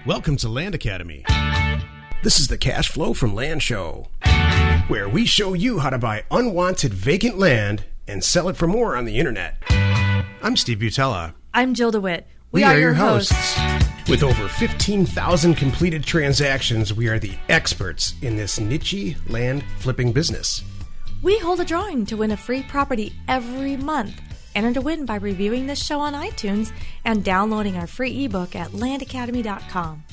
Welcome to Land Academy. This is the Cash Flow from Land show, where we show you how to buy unwanted vacant land and sell it for more on the internet. I'm Steve Butala. I'm Jill DeWitt. We are your hosts. With over 15,000 completed transactions, we are the experts in this niche land flipping business. We hold a drawing to win a free property every month. Enter to win by reviewing this show on iTunes and downloading our free ebook at landacademy.com.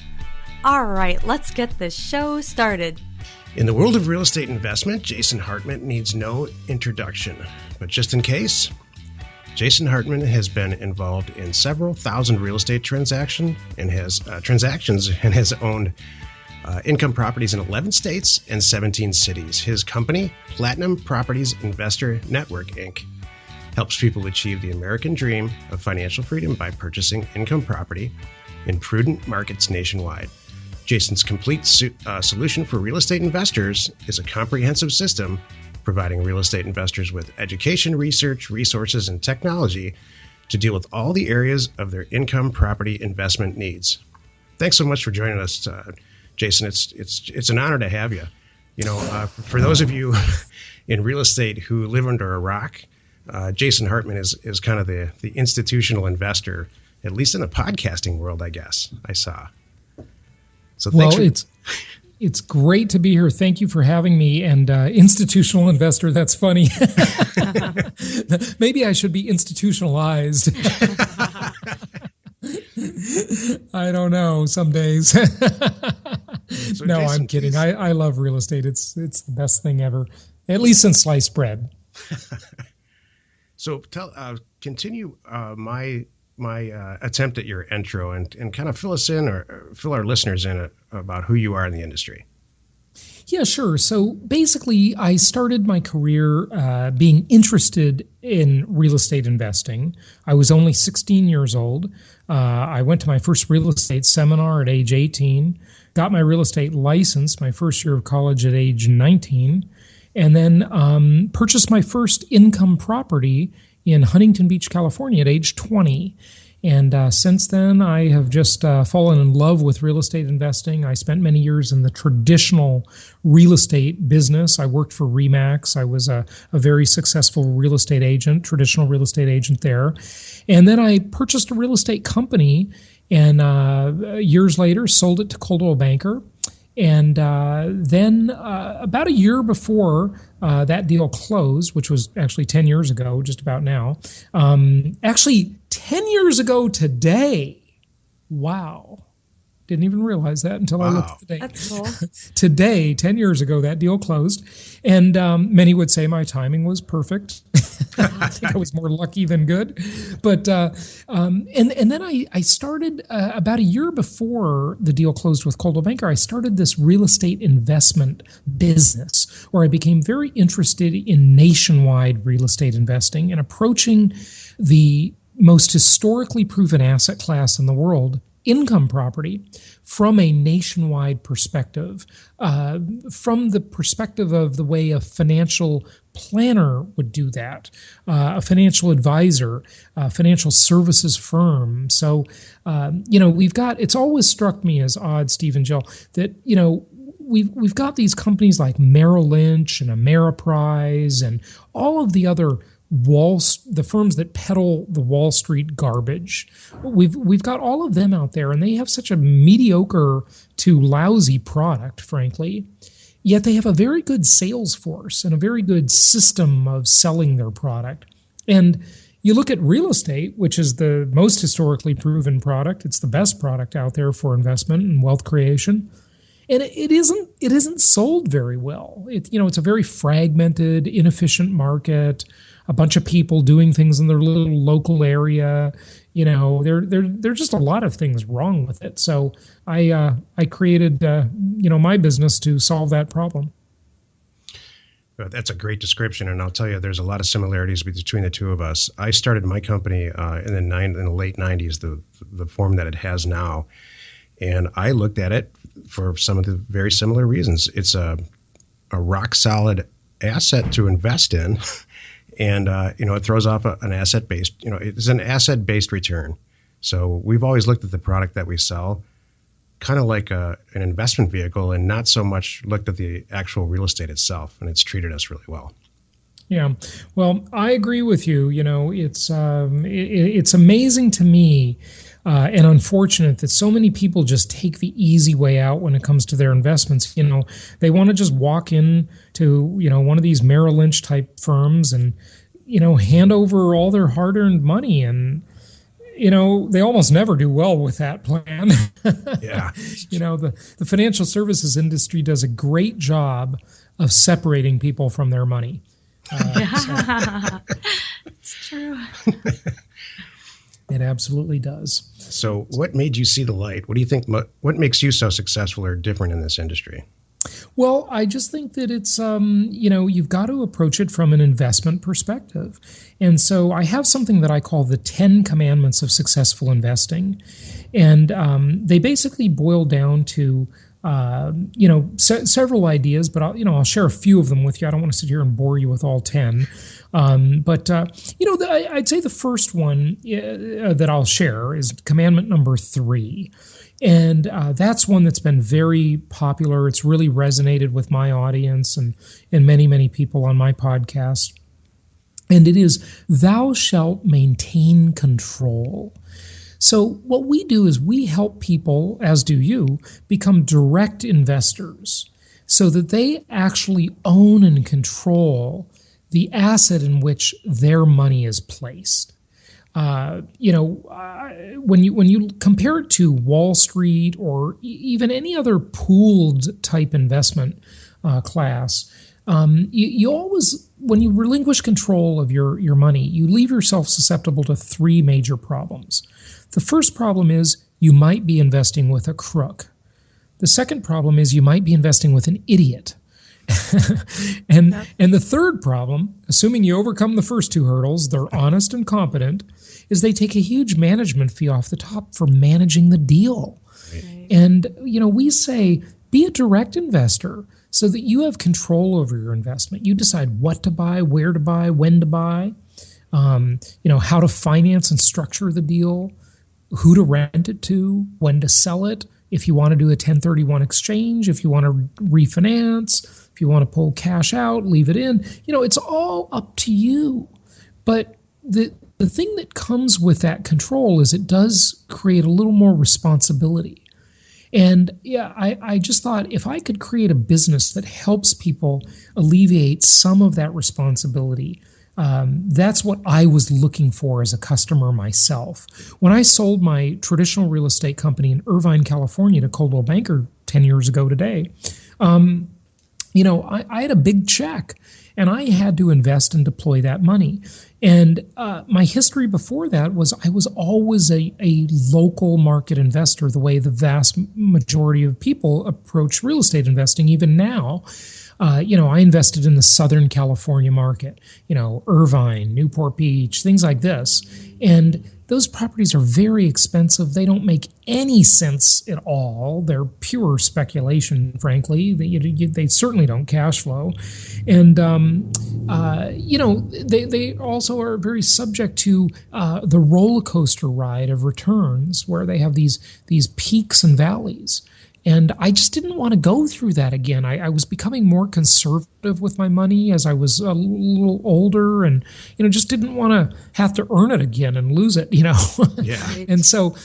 All right, let's get this show started. In the world of real estate investment, Jason Hartman needs no introduction. But just in case, Jason Hartman has been involved in several thousand real estate transactions and has owned income properties in 11 states and 17 cities. His company, Platinum Properties Investor Network, Inc., helps people achieve the American dream of financial freedom by purchasing income property in prudent markets nationwide. Jason's complete solution for real estate investors is a comprehensive system providing real estate investors with education, research, resources, and technology to deal with all the areas of their income property investment needs. Thanks so much for joining us, Jason. It's an honor to have you. You know, for those of you in real estate who live under a rock, Jason Hartman is kind of the institutional investor, at least in the podcasting world, I guess, I saw. So it's great to be here. Thank you for having me. And institutional investor, that's funny. Maybe I should be institutionalized. I don't know, some days. So no, Jason, I'm kidding. I love real estate. It's the best thing ever, at least since sliced bread. So continue my attempt at your intro and kind of fill us in or fill our listeners in about who you are in the industry. Yeah, sure. So basically, I started my career being interested in real estate investing. I was only 16 years old. I went to my first real estate seminar at age 18, got my real estate license my first year of college at age 19, and then purchased my first income property in Huntington Beach, California at age 20. And since then, I have just fallen in love with real estate investing. I spent many years in the traditional real estate business. I worked for RE/MAX. I was a very successful real estate agent, traditional real estate agent there. And then I purchased a real estate company and years later sold it to Coldwell Banker. And then about a year before that deal closed, which was actually 10 years ago, just about now, actually 10 years ago today. Wow. Didn't even realize that until I looked at the date. That's cool. Today, 10 years ago, that deal closed. And many would say my timing was perfect. I think I was more lucky than good. But and then I started about a year before the deal closed with Coldwell Banker, I started this real estate investment business where I became very interested in nationwide real estate investing and approaching the most historically proven asset class in the world, income property, from a nationwide perspective, from the perspective of the way a financial planner would do that, a financial advisor, a financial services firm. So, it's always struck me as odd, Steve and Jill, that, we've got these companies like Merrill Lynch and Ameriprise and all of the other the firms that peddle the Wall Street garbage. We've got all of them out there, and they have such a mediocre to lousy product, frankly. Yet they have a very good sales force and a very good system of selling their product. And you look at real estate, which is the most historically proven product. It's the best product out there for investment and wealth creation. And it isn't sold very well. It's a very fragmented, inefficient market. A bunch of people doing things in their little local area. There's just a lot of things wrong with it. So I created my business to solve that problem. That's a great description, and I'll tell you, there's a lot of similarities between the two of us. I started my company in the late 90s, the form that it has now, and I looked at it for some of the very similar reasons. It's a rock solid asset to invest in. And, it throws off an asset-based, it's an asset-based return. So we've always looked at the product that we sell kind of like an investment vehicle and not so much looked at the actual real estate itself, and it's treated us really well. Yeah, well, I agree with you. It's amazing to me and unfortunate that so many people just take the easy way out when it comes to their investments. They want to just walk in to one of these Merrill Lynch type firms and hand over all their hard-earned money, and they almost never do well with that plan. Yeah. The financial services industry does a great job of separating people from their money. It's true. It absolutely does. So what made you see the light? What do you think, what makes you so successful or different in this industry? Well, I just think that it's, you've got to approach it from an investment perspective. And so I have something that I call the 10 commandments of successful investing. And they basically boil down to several ideas, but I'll share a few of them with you. I don't want to sit here and bore you with all 10. I'd say the first one that I'll share is commandment number 3. And that's one that's been very popular. It's really resonated with my audience and many, many people on my podcast. And it is, thou shalt maintain control. So what we do is we help people, as do you, become direct investors so that they actually own and control the asset in which their money is placed. When you compare it to Wall Street or even any other pooled type investment class, you always, when you relinquish control of your money, you leave yourself susceptible to 3 major problems. The first problem is you might be investing with a crook. The second problem is you might be investing with an idiot. and the third problem, assuming you overcome the first 2 hurdles, they're honest and competent, is they take a huge management fee off the top for managing the deal. Right. And, we say, be a direct investor so that you have control over your investment. You decide what to buy, where to buy, when to buy, how to finance and structure the deal, who to rent it to, when to sell it, if you want to do a 1031 exchange, if you want to refinance, if you want to pull cash out, leave it in. It's all up to you. But the thing that comes with that control is it does create a little more responsibility. And I just thought if I could create a business that helps people alleviate some of that responsibility, that's what I was looking for as a customer myself. When I sold my traditional real estate company in Irvine, California to Coldwell Banker 10 years ago today, I had a big check and I had to invest and deploy that money. And my history before that was I was always a local market investor, the way the vast majority of people approach real estate investing even now. I invested in the Southern California market, Irvine, Newport Beach, things like this. And those properties are very expensive. They don't make any sense at all. They're pure speculation, frankly. They certainly don't cash flow. And, they also are very subject to the roller coaster ride of returns where they have these peaks and valleys. And I just didn't want to go through that again. I was becoming more conservative with my money as I was a little older and, just didn't want to have to earn it again and lose it, Yeah. And so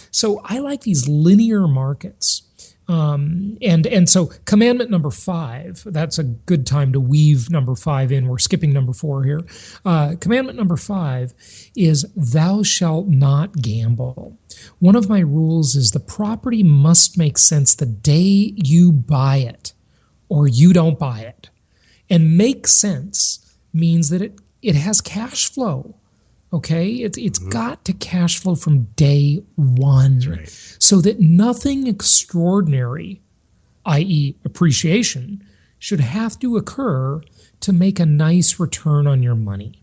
I like these linear markets. And so commandment number 5, that's a good time to weave number 5 in. We're skipping number 4 here. Commandment number 5 is thou shalt not gamble. One of my rules is the property must make sense the day you buy it or you don't buy it. And make sense means that it has cash flow. Okay, it's got to cash flow from day one. That's right. So that nothing extraordinary, i.e. appreciation, should have to occur to make a nice return on your money.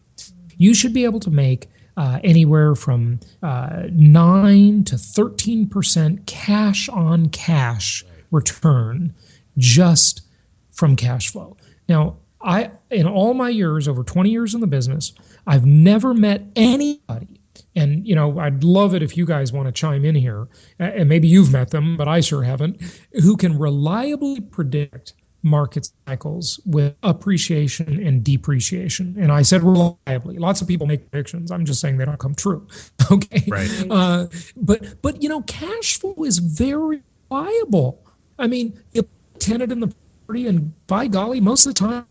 You should be able to make anywhere from 9 to 13% cash on cash return just from cash flow. Now, in all my years, over 20 years in the business, I've never met anybody and I'd love it if you guys want to chime in here, and maybe you've met them, but I sure haven't, who can reliably predict market cycles with appreciation and depreciation. And I said reliably. Lots of people make predictions. I'm just saying they don't come true. Okay. Right. But cash flow is very reliable. I mean, you put a tenant in the property, and by golly, most of the time,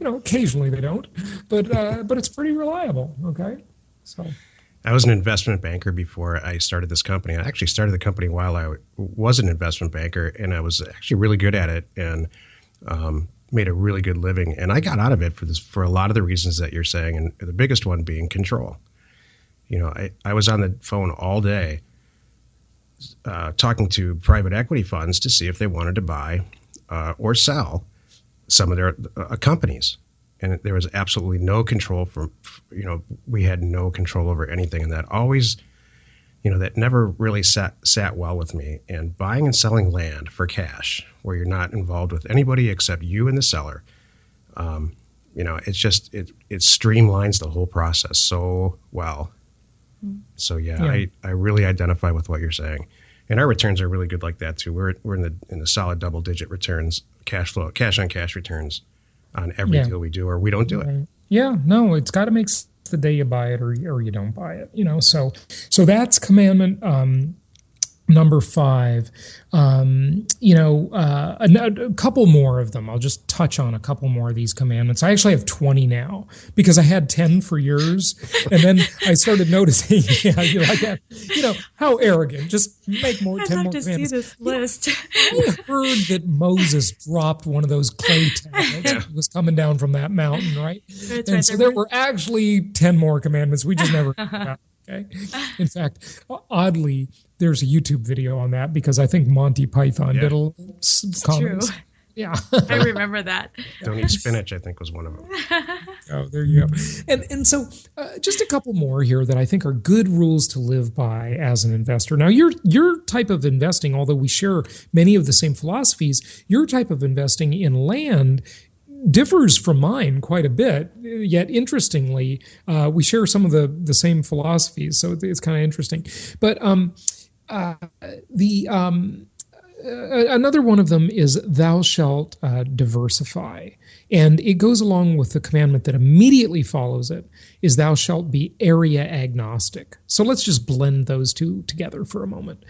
occasionally they don't, but it's pretty reliable. Okay. So. I was an investment banker before I started this company. I actually started the company while I was an investment banker, and I was actually really good at it and made a really good living. And I got out of it for a lot of the reasons that you're saying, and the biggest one being control. I was on the phone all day talking to private equity funds to see if they wanted to buy or sell some of their companies. And there was absolutely no control we had no control over anything. And that always, that never really sat well with me. And buying and selling land for cash, where you're not involved with anybody except you and the seller, it's just, it streamlines the whole process so well. So I really identify with what you're saying. And our returns are really good like that too. We're in the solid double-digit returns, cash on cash returns on every deal we do, or we don't do it. Yeah, no, it's got to make sense the day you buy it or you don't buy it. So that's commandment number 5. A couple more of them. I'll just touch on a couple more of these commandments. I actually have 20 now because I had 10 for years, and then I started noticing. You like that? How arrogant! Just make more. 10 more commandments. I'd love to see this list. I heard that Moses dropped one of those clay tablets. It was coming down from that mountain, right? So there were actually 10 more commandments. We just never. Okay. In fact, oddly, there's a YouTube video on that because I think Monty Python did a little comments. True. Yeah. I remember that. Don't eat spinach, I think, was one of them. Oh, there you go. And so just a couple more here that I think are good rules to live by as an investor. Now, your type of investing, although we share many of the same philosophies, your type of investing in land differs from mine quite a bit, yet interestingly, we share some of the same philosophies, so it's kind of interesting. But another one of them is thou shalt diversify, and it goes along with the commandment that immediately follows it is thou shalt be area agnostic. So let's just blend those two together for a moment.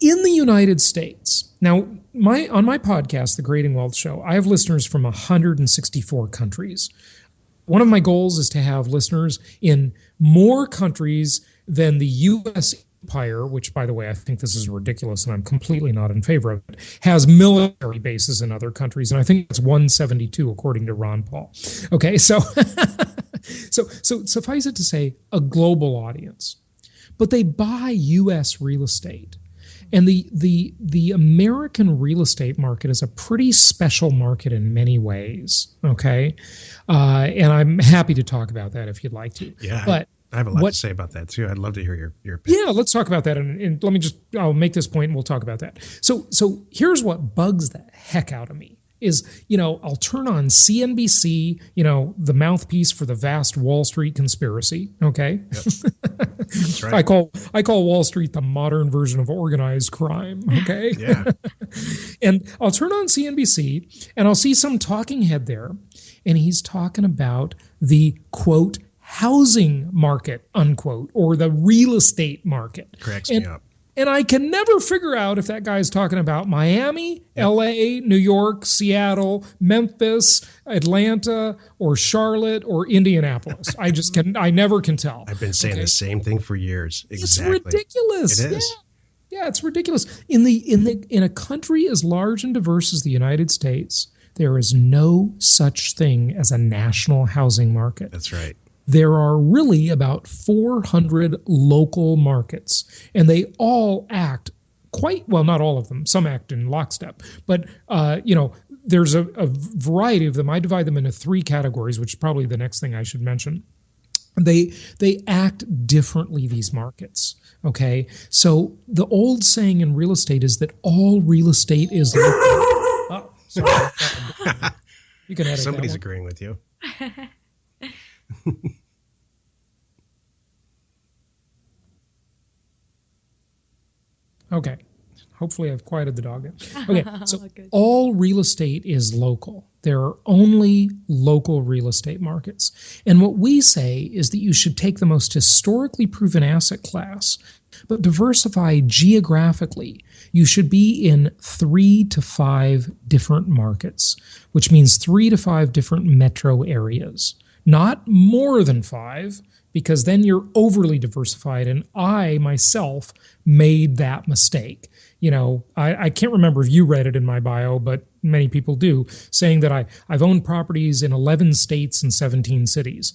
In the United States, now on my podcast, The Grading Wealth Show, I have listeners from 164 countries. One of my goals is to have listeners in more countries than the U.S. empire, which, by the way, I think this is ridiculous and I'm completely not in favor of it, has military bases in other countries. And I think it's 172, according to Ron Paul. Okay, so suffice it to say, a global audience. But they buy U.S. real estate. And the American real estate market is a pretty special market in many ways, okay? And I'm happy to talk about that if you'd like to. Yeah, but I have a lot to say about that too. I'd love to hear your opinion. Yeah, let's talk about that. And I'll make this point and we'll talk about that. So here's what bugs the heck out of me is, I'll turn on CNBC, the mouthpiece for the vast Wall Street conspiracy. Okay. Yep. That's right. I call Wall Street the modern version of organized crime. Okay. Yeah. And I'll turn on CNBC and I'll see some talking head there, and he's talking about the quote housing market, unquote, or the real estate market. Cracks me up. And I can never figure out if that guy's talking about Miami, L.A., New York, Seattle, Memphis, Atlanta, or Charlotte, or Indianapolis. I never can tell. I've been saying the same thing for years. Exactly. It's ridiculous. It is. Yeah, it's ridiculous. In a country as large and diverse as the United States, there is no such thing as a national housing market. That's right. There are really about 400 local markets, and they all act quite well. Not all of them. Some act in lockstep, but there's a variety of them. I divide them into 3 categories, which is probably the next thing I should mention. They act differently, these markets. Okay, so the old saying in real estate is that all real estate is local. Oh, sorry. You can edit Somebody's that one. agreeing with you. Okay. Hopefully I've quieted the dog down. Okay, so all real estate is local. There are only local real estate markets. And what we say is that you should take the most historically proven asset class, but diversify geographically. You should be in 3 to 5 different markets, which means 3 to 5 different metro areas. Not more than 5, because then you're overly diversified. And I, myself, made that mistake. You know, I can't remember if you read it in my bio, but many people do, saying that I've owned properties in 11 states and 17 cities.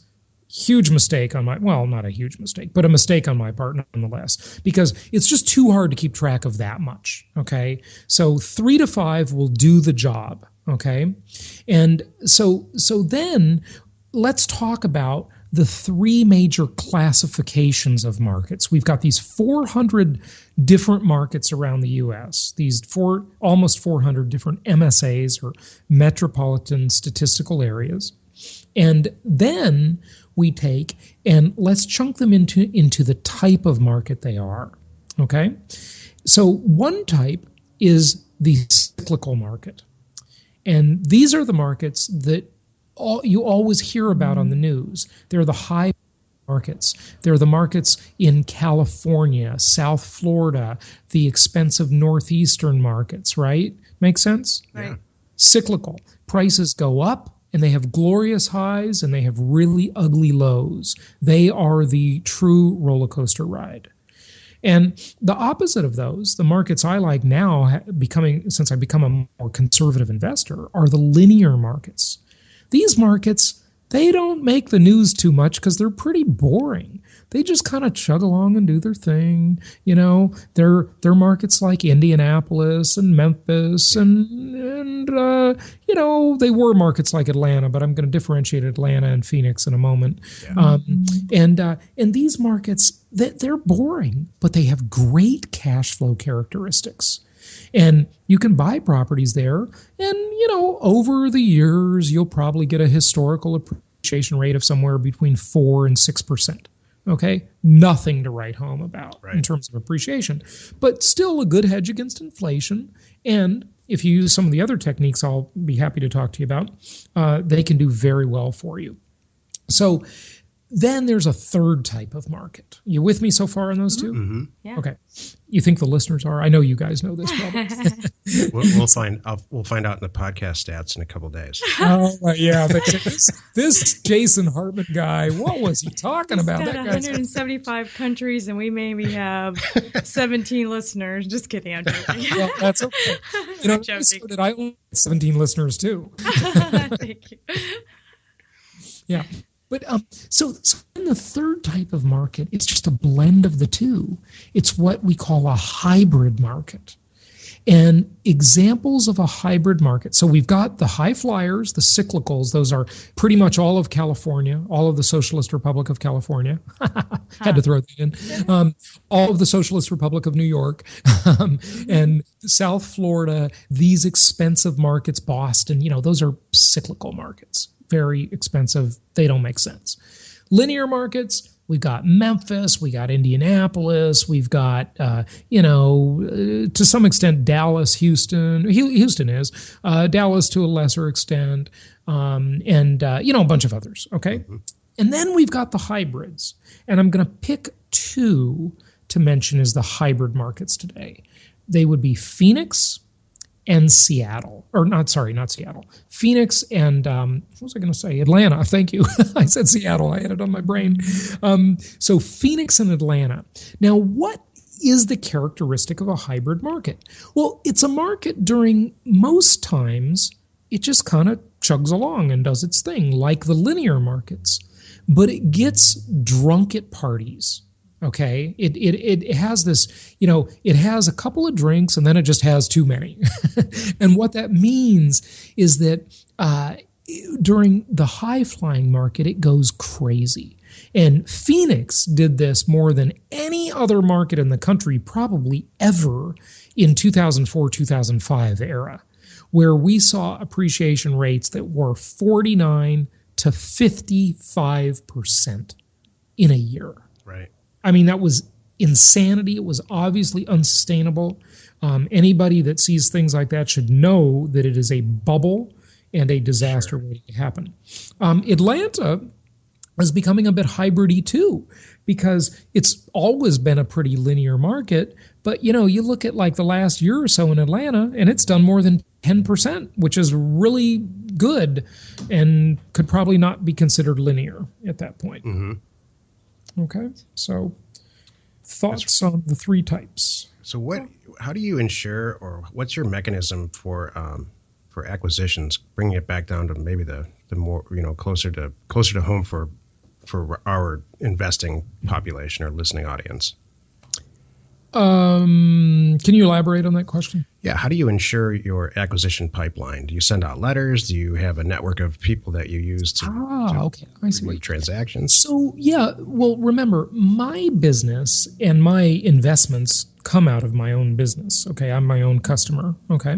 Huge mistake on my, well, not a huge mistake, but a mistake on my part nonetheless, because it's just too hard to keep track of that much, okay? So 3 to 5 will do the job, okay? And so then let's talk about the 3 major classifications of markets. We've got these 400 different markets around the U.S., these almost 400 different MSAs, or metropolitan statistical areas. And then we take and let's chunk them into the type of market they are, okay? So one type is the cyclical market. And these are the markets that you always hear about on the news. They're the high markets. They're the markets in California, South Florida, the expensive northeastern markets, right? Make sense? Right. Cyclical. Prices go up and they have glorious highs and they have really ugly lows. They are the true roller coaster ride. And the opposite of those, the markets I like now, since I've become a more conservative investor, are the linear markets. These markets, they don't make the news too much because they're pretty boring. They just kind of chug along and do their thing. You know, they're markets like Indianapolis and Memphis and you know, they were markets like Atlanta, but I'm going to differentiate Atlanta and Phoenix in a moment. Yeah. And these markets, they're boring, but they have great cash flow characteristics. And you can buy properties there, and, you know, over the years, you'll probably get a historical appreciation rate of somewhere between 4 and 6%. Okay? Nothing to write home about in terms of appreciation, but still a good hedge against inflation. And if you use some of the other techniques I'll be happy to talk to you about, they can do very well for you. So then there's a third type of market. You with me so far on those two? Mm-hmm. Yeah. Okay. You think the listeners are? I know you guys know this probably. We'll find out in the podcast stats in a couple of days. Oh, yeah. But this Jason Hartman guy, what was he talking about? That 175 countries, and we maybe have 17 listeners. Just kidding. I'm joking. Well, that's okay. You know, I only have 17 listeners too. Thank you. Yeah. But so in the third type of market, it's just a blend of the two. It's what we call a hybrid market. And examples of a hybrid market. So we've got the high flyers, the cyclicals. Those are pretty much all of California, all of the Socialist Republic of California. Had to throw that in. All of the Socialist Republic of New York, and South Florida, these expensive markets, Boston, you know, those are cyclical markets. Very expensive. They don't make sense. Linear markets, we've got Memphis, we got Indianapolis, we've got, to some extent, Dallas, Houston. Houston is. Dallas to a lesser extent, and a bunch of others, okay? Mm-hmm. And then we've got the hybrids. And I'm going to pick 2 to mention as the hybrid markets today. They would be Phoenix and Seattle, or not Seattle, Phoenix and, what was I going to say? Atlanta, thank you. I said Seattle, I had it on my brain. So Phoenix and Atlanta. Now, what is the characteristic of a hybrid market? Well, it's a market during most times, it just kind of chugs along and does its thing, like the linear markets, but it gets drunk at parties. Okay, it has this, it has a couple of drinks and then it just has too many. And what that means is that during the high flying market, it goes crazy. And Phoenix did this more than any other market in the country, probably ever, in 2004, 2005 era, where we saw appreciation rates that were 49 to 55% in a year. Right. I mean, that was insanity. It was obviously unsustainable. Anybody that sees things like that should know that it is a bubble and a disaster waiting to happen. Atlanta is becoming a bit hybrid-y too, because it's always been a pretty linear market. But, you look at like the last year or so in Atlanta, and it's done more than 10%, which is really good and could probably not be considered linear at that point. Mm-hmm. Okay, so thoughts on the three types. So how do you ensure, or what's your mechanism for acquisitions, bringing it back down to maybe the more, closer to home for our investing population or listening audience? Can you elaborate on that question? Yeah. How do you ensure your acquisition pipeline? Do you send out letters? Do you have a network of people that you use to I see. make transactions? So, well, remember, my business and my investments come out of my own business. Okay. I'm my own customer. Okay.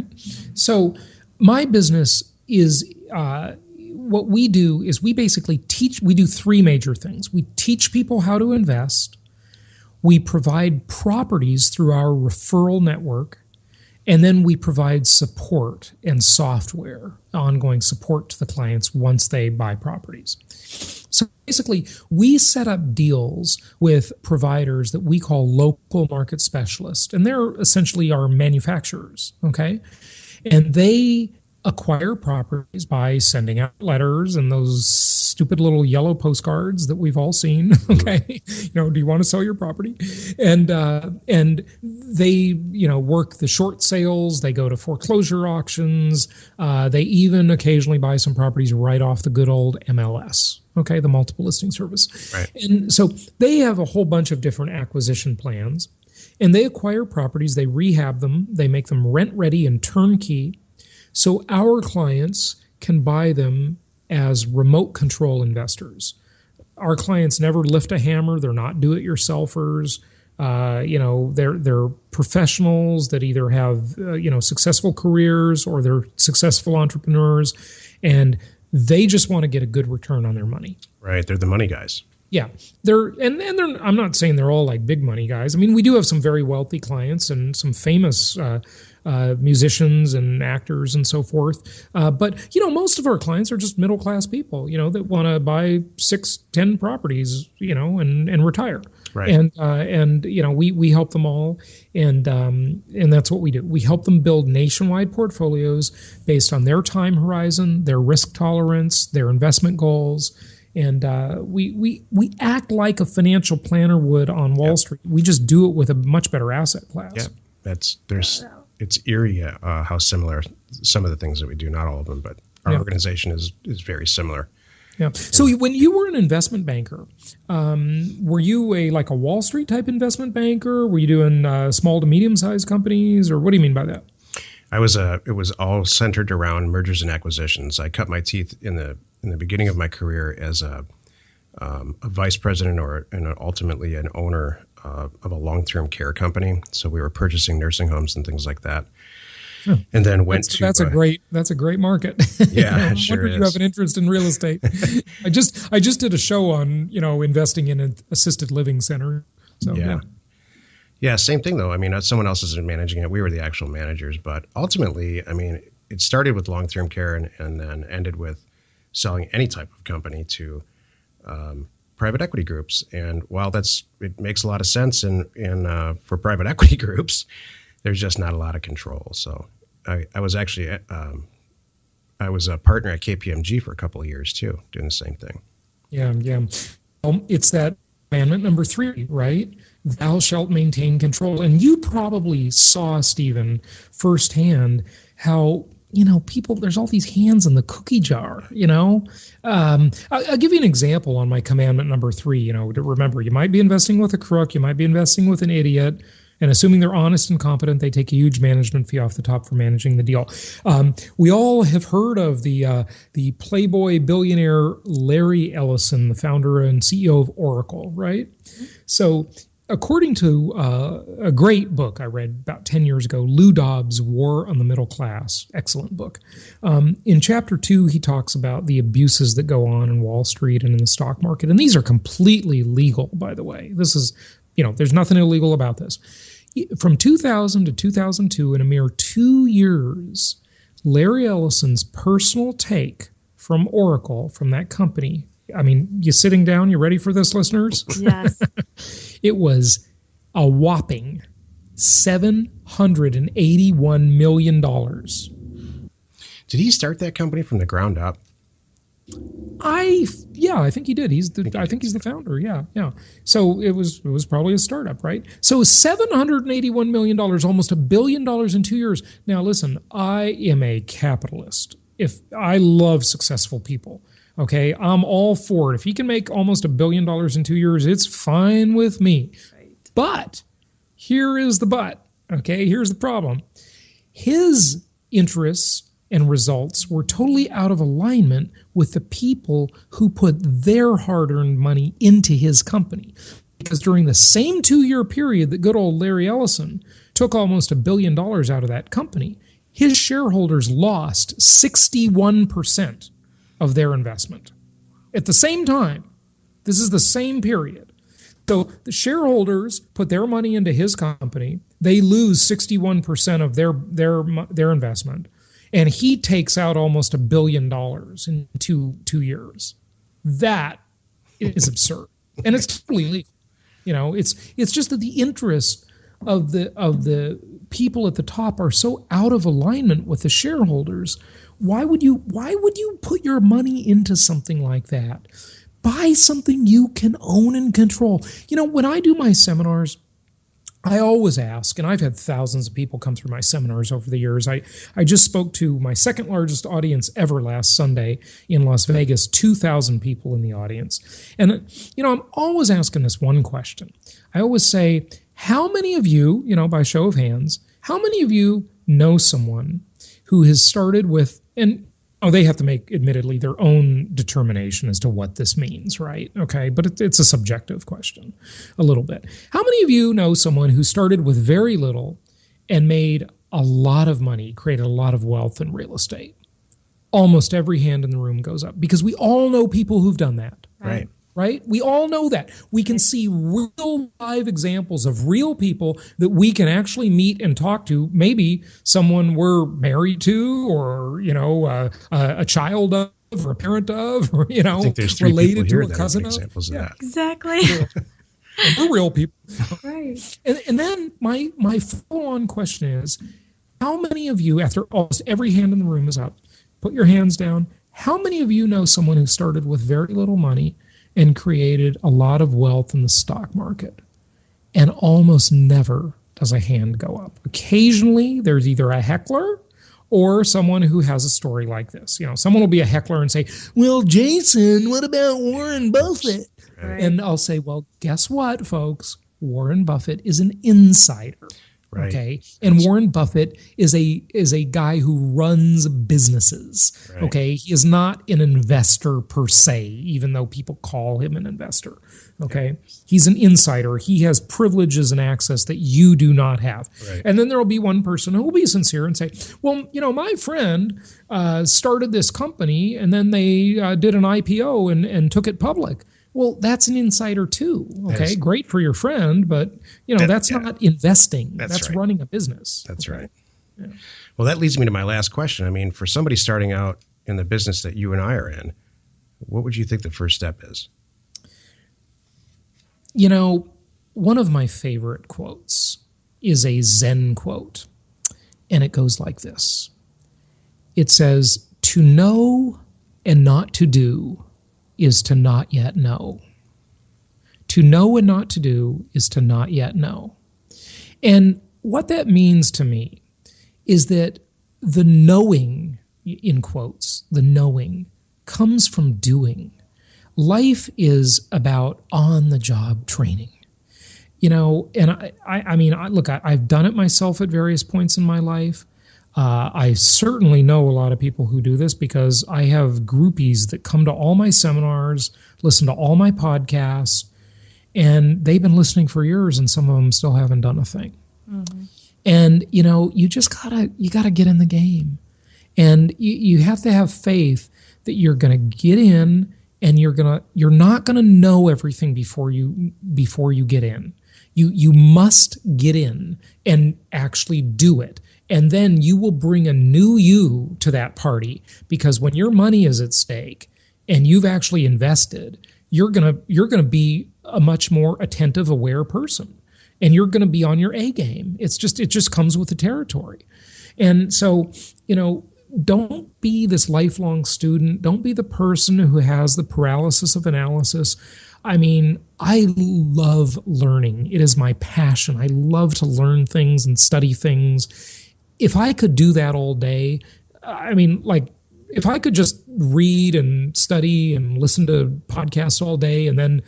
So my business is, what we do is we basically we do three major things. We teach people how to invest. We provide properties through our referral network, and then we provide support and software, ongoing support to the clients once they buy properties. So basically, we set up deals with providers that we call local market specialists, and they're essentially our manufacturers, okay? And they acquire properties by sending out letters and those stupid little yellow postcards that we've all seen. Okay, do you want to sell your property? And they work the short sales. They go to foreclosure auctions. They even occasionally buy some properties right off the good old MLS. Okay, the multiple listing service. Right. And so they have a whole bunch of different acquisition plans, and they acquire properties. They rehab them. They make them rent ready and turnkey. So our clients can buy them as remote control investors. Our clients never lift a hammer. They're not do-it-yourselfers. They're professionals that either have successful careers or they're successful entrepreneurs, and they just want to get a good return on their money. Right, they're the money guys. Yeah, they're. I'm not saying they're all like big money guys. I mean, we do have some very wealthy clients and some famous musicians and actors and so forth. But most of our clients are just middle class people, that want to buy 6-10 properties, and retire. Right. And we help them all, and that's what we do. We help them build nationwide portfolios based on their time horizon, their risk tolerance, their investment goals. And we act like a financial planner would on Wall Street. We just do it with a much better asset class. Yeah, it's eerie how similar some of the things that we do. Not all of them, but our organization is very similar. Yeah. So when you were an investment banker, were you a Wall Street type investment banker? Were you doing small to medium sized companies, or what do you mean by that? It was all centered around mergers and acquisitions. I cut my teeth in the beginning of my career as a vice president and ultimately an owner of a long-term care company. So we were purchasing nursing homes and things like that. And then that's a great market. Yeah, it sure is. You have an interest in real estate. I just did a show on investing in an assisted living center. So yeah, same thing though. I mean, someone else is managing it. We were the actual managers, but ultimately, I mean, it started with long-term care and then ended with selling any type of company to private equity groups. And while it makes a lot of sense for private equity groups, there's just not a lot of control. So I was actually I was a partner at KPMG for a couple of years too, doing the same thing. Yeah. It's that commandment number 3, right? Thou shalt maintain control. And you probably saw, Stephen, firsthand how people, there's all these hands in the cookie jar, I'll give you an example on my commandment number 3, to remember, you might be investing with a crook, you might be investing with an idiot, and assuming they're honest and competent, they take a huge management fee off the top for managing the deal. We all have heard of the Playboy billionaire Larry Ellison, the founder and CEO of Oracle, right? So according to a great book I read about 10 years ago, Lou Dobbs' War on the Middle Class, excellent book. In chapter 2, he talks about the abuses that go on in Wall Street and in the stock market. And these are completely legal, by the way. This is, there's nothing illegal about this. From 2000 to 2002, in a mere 2 years, Larry Ellison's personal take from Oracle, from that company, I mean, you sitting down, you ready for this, listeners? Yes. It was a whopping $781 million. Did he start that company from the ground up? I think he did. I think he's the founder. Yeah. So it was probably a startup, right? So $781 million, almost $1 billion in 2 years. Now listen, I am a capitalist. If I love successful people, okay, I'm all for it. If he can make almost $1 billion in 2 years, it's fine with me. Right. But here is the but. Okay, here's the problem. His interests and results were totally out of alignment with the people who put their hard-earned money into his company. Because during the same 2-year period that good old Larry Ellison took almost $1 billion out of that company, his shareholders lost 61% of their investment. At the same time, this is the same period. So the shareholders put their money into his company. They lose 61% of their investment. And he takes out almost $1 billion in two years. That is absurd, and it's totally legal. It's just that the interests of the people at the top are so out of alignment with the shareholders. Why would you put your money into something like that? Buy something you can own and control. When I do my seminars, I always ask, and I've had thousands of people come through my seminars over the years. I just spoke to my second largest audience ever last Sunday in Las Vegas, 2,000 people in the audience. And, I'm always asking this one question. I always say, how many of you, by show of hands, how many of you know someone who has started with, and they have to make, admittedly, their own determination as to what this means, right? Okay, but it's a subjective question, a little bit. How many of you know someone who started with very little and made a lot of money, created a lot of wealth in real estate? Almost every hand in the room goes up, because we all know people who've done that. Right? We all know that. We can see real live examples of real people that we can actually meet and talk to. Maybe someone we're married to, or, a child of, or a parent of, or, I think there's three related to a that cousin of. Examples of that. Exactly. We're real people. Right. And then my follow-on question is, how many of you, after almost every hand in the room is up, put your hands down, how many of you know someone who started with very little money and created a lot of wealth in the stock market? And almost never does a hand go up. Occasionally, there's either a heckler or someone who has a story like this. Someone will be a heckler and say, well, Jason, what about Warren Buffett? Right. And I'll say, well, guess what, folks? Warren Buffett is an insider. Right. Okay. And Warren Buffett is a guy who runs businesses. Right. Okay. He is not an investor per se, even though people call him an investor. Okay. He's an insider. He has privileges and access that you do not have. Right. And then there will be one person who will be sincere and say, well, my friend started this company and then they did an IPO and took it public. Well, that's an insider too. Okay, great for your friend, but that's not investing. That's right. Running a business. That's right. Yeah. Well, that leads me to my last question. I mean, for somebody starting out in the business that you and I are in, what would you think the first step is? One of my favorite quotes is a Zen quote, and it goes like this. It says, "To know and not to do is to not yet know. To know and not to do is to not yet know." And what that means to me is that the knowing, in quotes, the knowing comes from doing. Life is about on-the-job training. And I mean, look, I've done it myself at various points in my life. I certainly know a lot of people who do this, because I have groupies that come to all my seminars, listen to all my podcasts, and they've been listening for years, and some of them still haven't done a thing. Mm-hmm. And, you just gotta get in the game. And you have to have faith that you're going to get in, and you're not going to know everything before you get in. You must get in and actually do it. And then you will bring a new you to that party, because when your money is at stake and you've actually invested, you're gonna be a much more attentive, aware person, and you're gonna be on your A game. It just comes with the territory. And so, don't be this lifelong student. Don't be the person who has the paralysis of analysis. I mean, I love learning. It is my passion. I love to learn things and study things. If I could do that all day, if I could just read and study and listen to podcasts all day and then,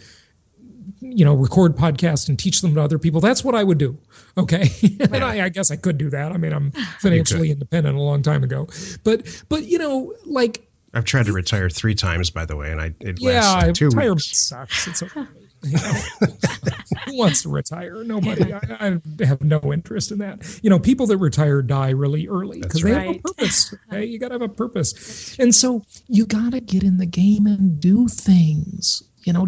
record podcasts and teach them to other people, that's what I would do. Okay. And I guess I could do that. I mean, I'm financially independent a long time ago, but I've tried to retire 3 times, by the way, and it lasts 2 retirement weeks. sucks. It's okay. Who wants to retire? Nobody. I have no interest in that. People that retire die really early because they have a purpose. Okay? You got to have a purpose. And so you got to get in the game and do things.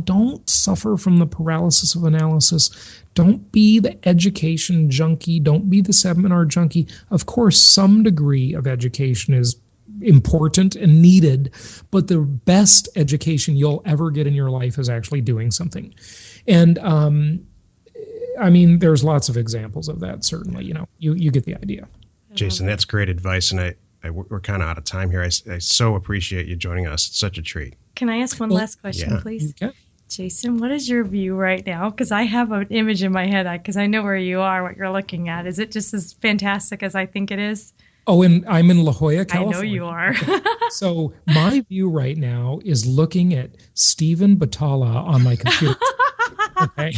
Don't suffer from the paralysis of analysis. Don't be the education junkie. Don't be the seminar junkie. Of course, some degree of education is important and needed, but the best education you'll ever get in your life is actually doing something. And there's lots of examples of that, certainly. You get the idea. Jason, that's great advice, and we're kind of out of time here. I so appreciate you joining us. It's such a treat. Can I ask one last question, please? Okay. Jason, what is your view right now? Because I have an image in my head, because I know where you are, what you're looking at. Is it just as fantastic as I think it is? Oh, and I'm in La Jolla, California. I know you are. So my view right now is looking at Stephen Butala on my computer. Okay.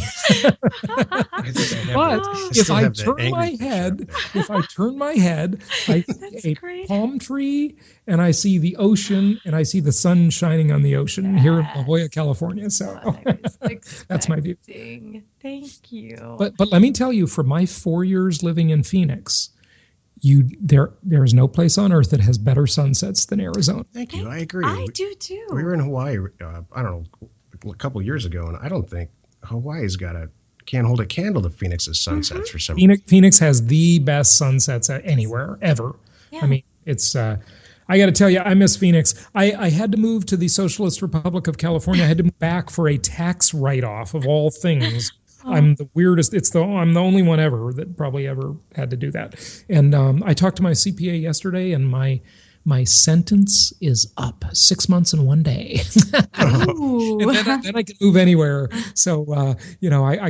But if I turn my head, I see a palm tree, and I see the ocean, and I see the sun shining on the ocean here in La Jolla, California. So that's my view. Thank you. But let me tell you, for my 4 years living in Phoenix, there is no place on earth that has better sunsets than Arizona. Thank you. I agree. I do too. We were in Hawaii, I don't know, a couple years ago, and I don't think Hawaii's can't hold a candle to Phoenix's sunsets for some reason. Phoenix has the best sunsets anywhere ever. Yeah. I mean, it's. I got to tell you, I miss Phoenix. I had to move to the Socialist Republic of California. I had to move back for a tax write-off of all things. I'm the weirdest. I'm the only one ever that probably ever had to do that. And I talked to my CPA yesterday, and my sentence is up 6 months and 1 day. And then I can move anywhere. So I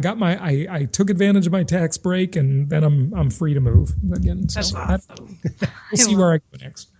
got I took advantage of my tax break, and then I'm free to move again. So that's awesome. We'll see where I go next.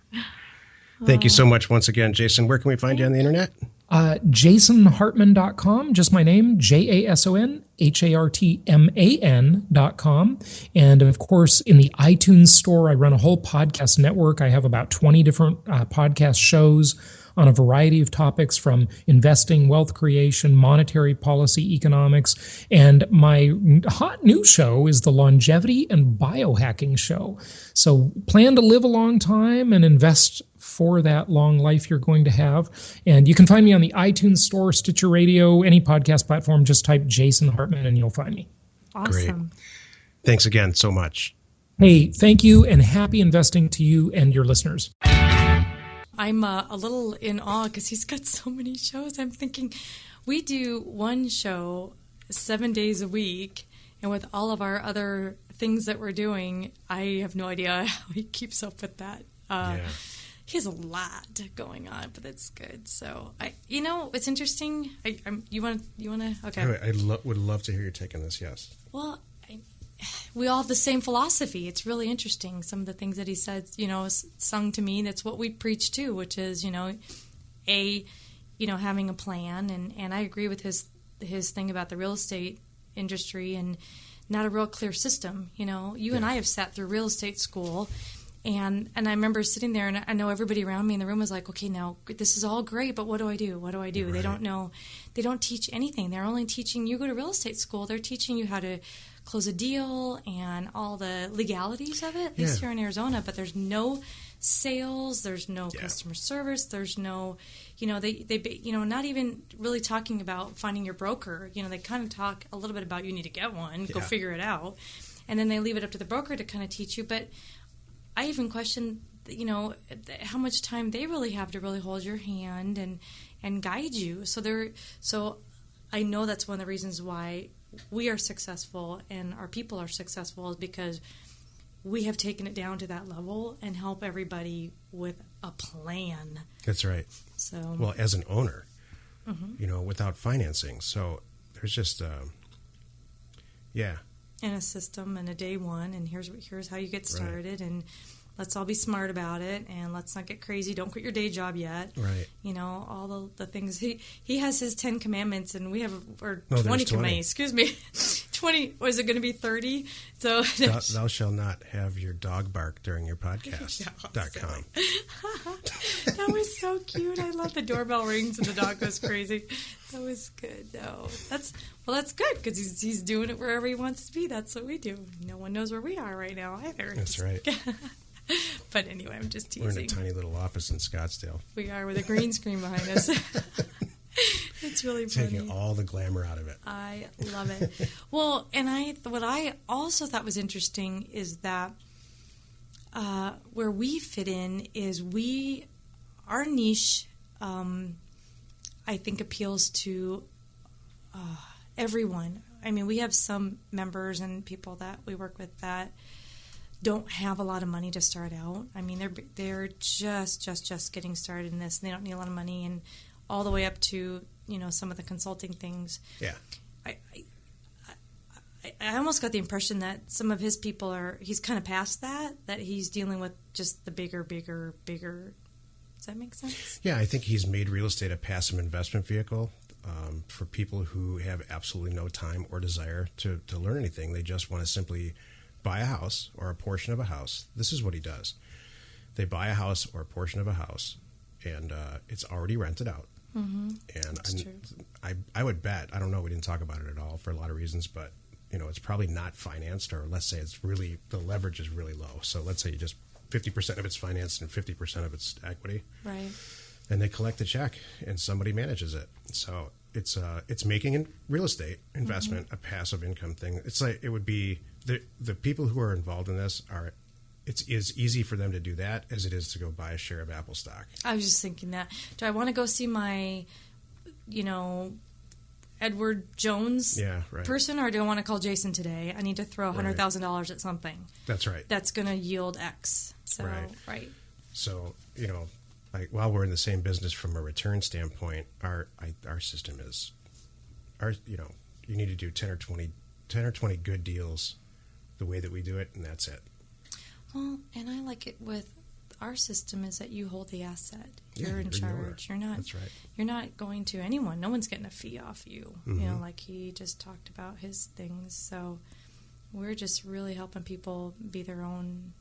Thank you so much once again, Jason. Where can we find you on the internet? JasonHartman.com, just my name, JasonHartman.com. And of course, in the iTunes store, I run a whole podcast network. I have about 20 different podcast shows on a variety of topics, from investing, wealth creation, monetary policy, economics. And my hot new show is the Longevity and Biohacking Show. So plan to live a long time and invest for that long life you're going to have. And you can find me on the iTunes store, Stitcher Radio, any podcast platform. Just type Jason Hartman and you'll find me. Awesome. Great. Thanks again so much. Hey, thank you, and happy investing to you and your listeners. I'm a little in awe because he's got so many shows. I'm thinking we do one show 7 days a week, and with all of our other things that we're doing, I have no idea how he keeps up with that. He has a lot going on, but it's good. So it's interesting. You want to? Okay. I would love to hear your take on this. Yes. Well, we all have the same philosophy. It's really interesting. Some of the things that he said, sung to me. That's what we preach too, which is, having a plan. And I agree with his thing about the real estate industry and not a real clear system. You and I have sat through real estate school. And I remember sitting there, and I know everybody around me in the room was like, okay, now this is all great, but what do I do? What do I do? Right. They don't know. They don't teach anything. They're only teaching, you go to real estate school, they're teaching you how to close a deal and all the legalities of it, at least here in Arizona, but there's no sales, there's no customer service, there's no, they not even really talking about finding your broker. They kind of talk a little bit about you need to get one, go figure it out, and then they leave it up to the broker to kind of teach you. But I even question, how much time they really have to really hold your hand and guide you. So I know that's one of the reasons why we are successful and our people are successful, is because we have taken it down to that level and help everybody with a plan. That's right. So, well, as an owner, without financing. So there's just, and a system and a day one, and here's how you get started, and let's all be smart about it, and let's not get crazy. Don't quit your day job yet. Right. All the things. He has his 10 commandments, and we have 20 commandments. Excuse me. 20, was it going to be 30? So thou shalt not have your dog bark during your podcast. .com. That was so cute. I love the doorbell rings and the dog goes crazy. That was good. No, that's good, because he's doing it wherever he wants to be. That's what we do. No one knows where we are right now either. That's right. But anyway, I'm just teasing. We're in a tiny little office in Scottsdale. We are, with a green screen behind us. It's really funny. Taking all the glamour out of it. I love it. Well, and what I also thought was interesting is that where we fit in is our niche, I think, appeals to everyone. I mean, we have some members and people that we work with that don't have a lot of money to start out. I mean, they're just getting started in this, and they don't need a lot of money, and all the way up to some of the consulting things. Yeah, I almost got the impression that some of his people he's kind of past that he's dealing with just the bigger. Does that make sense? Yeah, I think he's made real estate a passive investment vehicle for people who have absolutely no time or desire to learn anything. They just want to simply buy a house or a portion of a house. This is what he does. They buy a house or a portion of a house, and it's already rented out. Mm-hmm. And That's true. I would bet, I don't know, we didn't talk about it at all for a lot of reasons, but it's probably not financed, or let's say the leverage is really low. So let's say you just 50% of it's financed and 50% of it's equity. Right. And they collect the check and somebody manages it. So it's making a real estate investment a passive income thing. It's like, it would be the people who are involved in this it's as easy for them to do that as it is to go buy a share of Apple stock. I was just thinking that. Do I want to go see my, Edward Jones person, or do I want to call Jason today? I need to throw $100,000 at something. That's right. That's going to yield X. So, right. So, like, while we're in the same business from a return standpoint, our system is, you need to do 10 or 20 good deals the way that we do it, and that's it. Well, and I like it with our system is that you hold the asset. You're in charge. You're not. That's right. You're not going to anyone. No one's getting a fee off you. Mm-hmm. Like he just talked about his things. So we're just really helping people be their own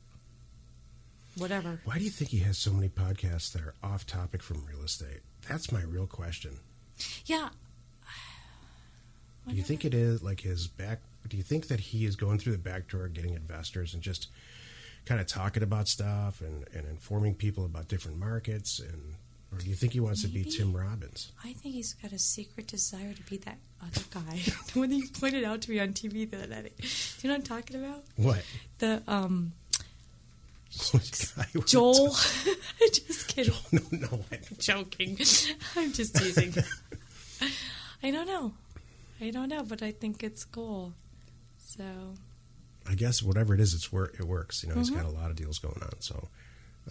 whatever. Why do you think he has so many podcasts that are off topic from real estate? That's my real question. Yeah. Do you think it is like do you think that he is going through the back door getting investors and just kind of talking about stuff and informing people about different markets, or do you think he wants to be Tim Robbins? I think he's got a secret desire to be that other guy, the one that you pointed out to me on TV the other day. Do you know what I'm talking about? What? The Joel. I'm just kidding. Joel, no, I'm joking. I'm just teasing. I don't know, but I think it's cool. So I guess whatever it is, it works. He's got a lot of deals going on, so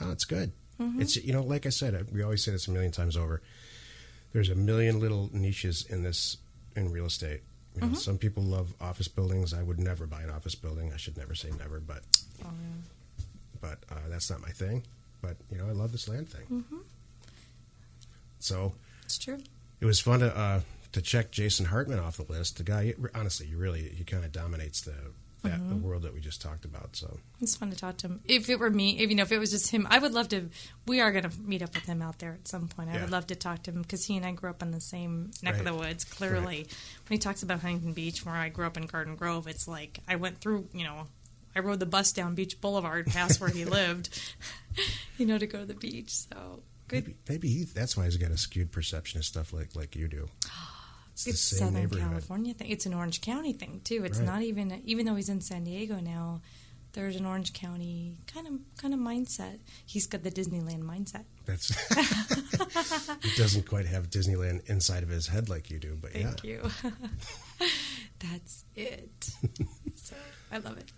it's good. Mm-hmm. It's like I said, we always say this a million times over. There's a million little niches in real estate. Some people love office buildings. I would never buy an office building. I should never say never, but that's not my thing. But I love this land thing. Mm-hmm. So it's true. It was fun to check Jason Hartman off the list. The guy, honestly, he kind of dominates the the world that we just talked about. So it's fun to talk to him. If it were me, if it was just him, I would love to. We are going to meet up with him out there at some point. I would love to talk to him because he and I grew up in the same neck of the woods. Clearly, when he talks about Huntington Beach, where I grew up in Garden Grove, it's like I went through. I rode the bus down Beach Boulevard past where he lived, to go to the beach. So good. Maybe that's why he's got a skewed perception of stuff like you do. It's the same Southern California thing. It's an Orange County thing too. It's not even though he's in San Diego now. There's an Orange County kind of mindset. He's got the Disneyland mindset. That's he doesn't quite have Disneyland inside of his head like you do, but Thank you. That's it. So I love it.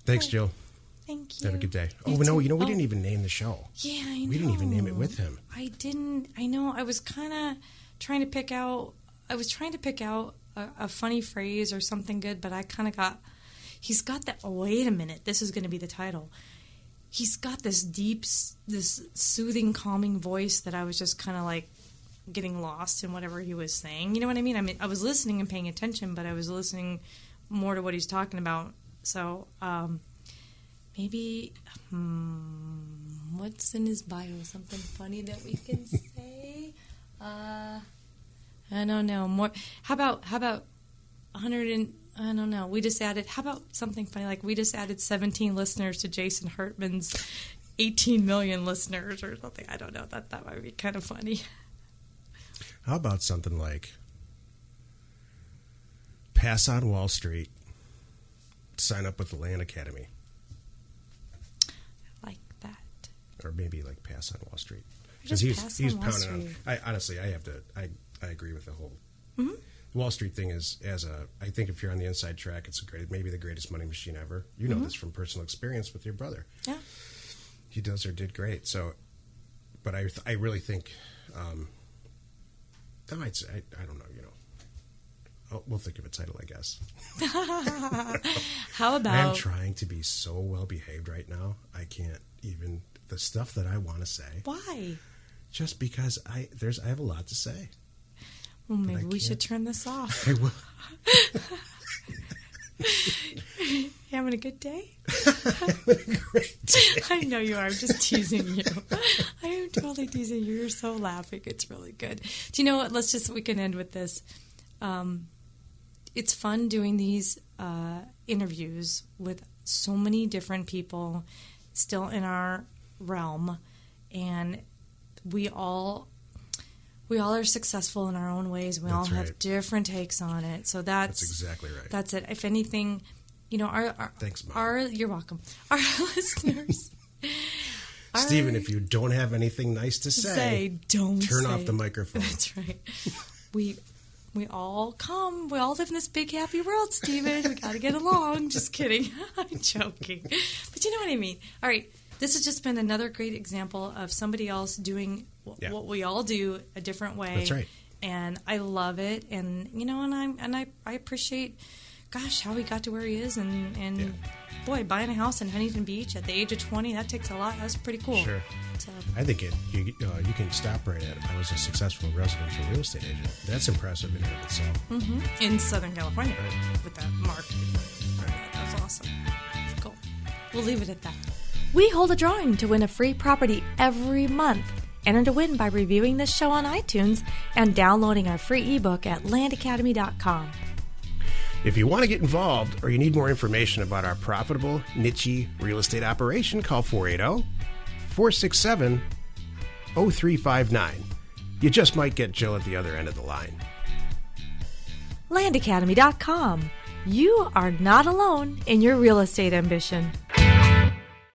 Thanks, Jill. Thank you. Have a good day. We didn't even name the show. Yeah, I know. We didn't even name it with him. I didn't. I know. I was kind of trying to pick out a funny phrase or something good, but I kind of got. He's got that. Oh, wait a minute. This is going to be the title. He's got this deep, this soothing, calming voice that I was just kind of like getting lost in whatever he was saying. You know what I mean? I was listening and paying attention, but I was listening more to what he's talking about. So maybe what's in his bio? Something funny that we can say? I don't know. More. How about 100 and I don't know. We just added. How about something funny? Like we just added 17 listeners to Jason Hartman's 18 million listeners or something. I don't know. That might be kind of funny. How about something like Pass on Wall Street, sign up with the Land Academy. I like that. Or maybe like Pass on Wall Street. Because he's pounding on. Honestly, I agree with the whole Wall Street thing. I think if you're on the inside track, it's maybe the greatest money machine ever. You know this from personal experience with your brother. Yeah, he does or did great. So, but I really think, I don't know. We'll think of a title, I guess. How about? I'm trying to be so well behaved right now. I can't even the stuff that I want to say. Why? Just because I have a lot to say. Well, maybe we should turn this off. I will. You having a good day? Having a great day. I know you are. I'm just teasing you. I am totally teasing you. You're so laughing. It's really good. Do you know what? We can end with this. It's fun doing these interviews with so many different people still in our realm, and we all are successful in our own ways. We all have different takes on it. So that's exactly right. That's it. If anything, thanks, Mom. You're welcome. Our listeners. Stephen, if you don't have anything nice to say, turn off the microphone. That's right. We all come. We all live in this big, happy world, Stephen. We got to get along. Just kidding. I'm joking. But you know what I mean. All right. This has just been another great example of somebody else doing what we all do a different way. That's right. And I love it. And, I appreciate, how he got to where he is. And boy, buying a house in Huntington Beach at the age of 20, that takes a lot. That's pretty cool. Sure. So, I think you can stop right at, I was a successful residential real estate agent. That's impressive in and of itself. In Southern California with that market. That's awesome. That's cool. We'll leave it at that. We hold a drawing to win a free property every month. Enter to win by reviewing this show on iTunes and downloading our free ebook at landacademy.com. If you want to get involved or you need more information about our profitable, niche real estate operation, call 480-467-0359. You just might get Jill at the other end of the line. landacademy.com. You are not alone in your real estate ambition.